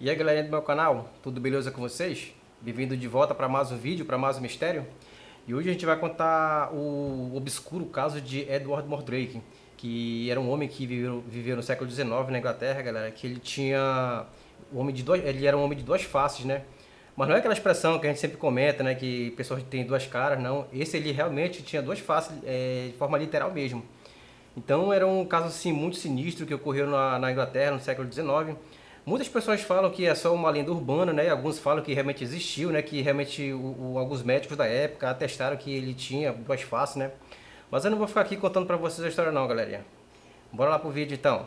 E aí, galerinha do meu canal, tudo beleza com vocês? Bem-vindo de volta para mais um vídeo, para mais um mistério. E hoje a gente vai contar o obscuro caso de Edward Mordrake, que era um homem que viveu no século XIX na Inglaterra, galera, que ele tinha ele era um homem de duas faces, né? Mas não é aquela expressão que a gente sempre comenta, né, que pessoas têm duas caras, não. Esse ele realmente tinha duas faces, de forma literal mesmo. Então era um caso assim muito sinistro que ocorreu na Inglaterra no século XIX. Muitas pessoas falam que é só uma lenda urbana, né? Alguns falam que realmente existiu, né? Que realmente alguns médicos da época atestaram que ele tinha duas faces, né? Mas eu não vou ficar aqui contando pra vocês a história não, galerinha. Bora lá pro vídeo então.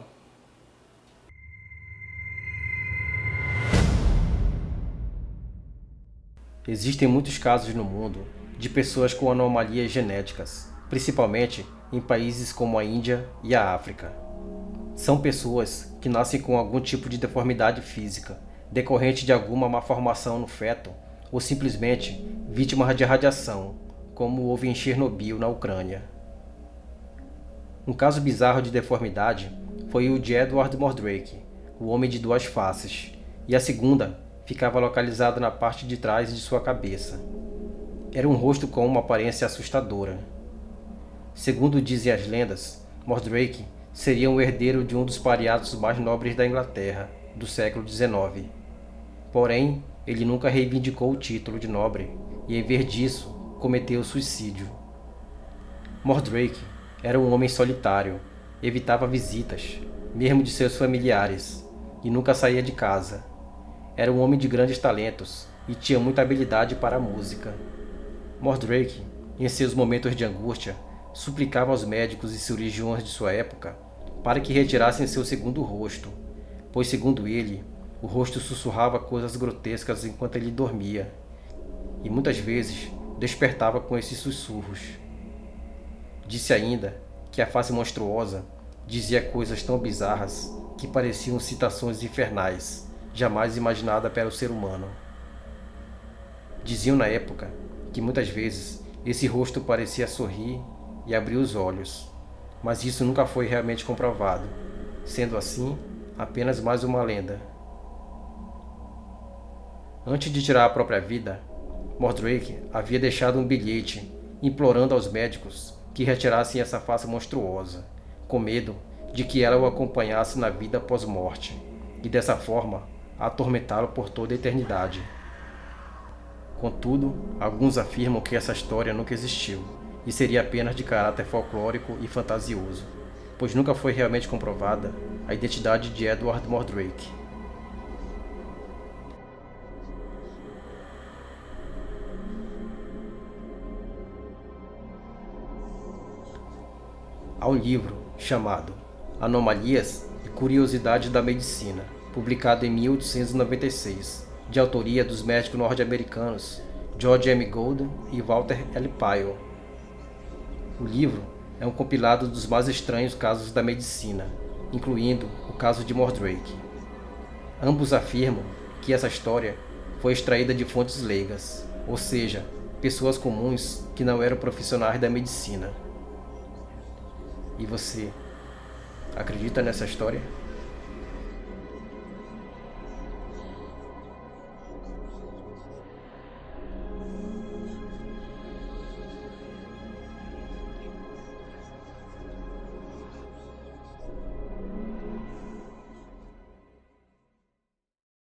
Existem muitos casos no mundo de pessoas com anomalias genéticas, principalmente em países como a Índia e a África. São pessoas que nascem com algum tipo de deformidade física, decorrente de alguma malformação no feto, ou simplesmente vítimas de radiação, como houve em Chernobyl, na Ucrânia. Um caso bizarro de deformidade foi o de Edward Mordrake, o homem de duas faces, e a segunda ficava localizada na parte de trás de sua cabeça. Era um rosto com uma aparência assustadora. Segundo dizem as lendas, Mordrake seria um herdeiro de um dos pareados mais nobres da Inglaterra, do século XIX. Porém, ele nunca reivindicou o título de nobre e, em vez disso, cometeu suicídio. Mordrake era um homem solitário, evitava visitas, mesmo de seus familiares, e nunca saía de casa. Era um homem de grandes talentos e tinha muita habilidade para a música. Mordrake, em seus momentos de angústia, suplicava aos médicos e cirurgiões de sua época para que retirassem seu segundo rosto, pois, segundo ele, o rosto sussurrava coisas grotescas enquanto ele dormia, e muitas vezes despertava com esses sussurros. Disse ainda que a face monstruosa dizia coisas tão bizarras que pareciam citações infernais, jamais imaginada pelo ser humano. Diziam na época que muitas vezes esse rosto parecia sorrir e abrir os olhos, mas isso nunca foi realmente comprovado, sendo assim apenas mais uma lenda. Antes de tirar a própria vida, Mordrake havia deixado um bilhete implorando aos médicos que retirassem essa face monstruosa, com medo de que ela o acompanhasse na vida pós-morte, e dessa forma atormentá-lo por toda a eternidade. Contudo, alguns afirmam que essa história nunca existiu e seria apenas de caráter folclórico e fantasioso, pois nunca foi realmente comprovada a identidade de Edward Mordrake. Há um livro chamado Anomalias e Curiosidades da Medicina, publicado em 1896, de autoria dos médicos norte-americanos George M. Golden e Walter L. Pyle. O livro é um compilado dos mais estranhos casos da medicina, incluindo o caso de Mordrake. Ambos afirmam que essa história foi extraída de fontes leigas, ou seja, pessoas comuns que não eram profissionais da medicina. E você acredita nessa história?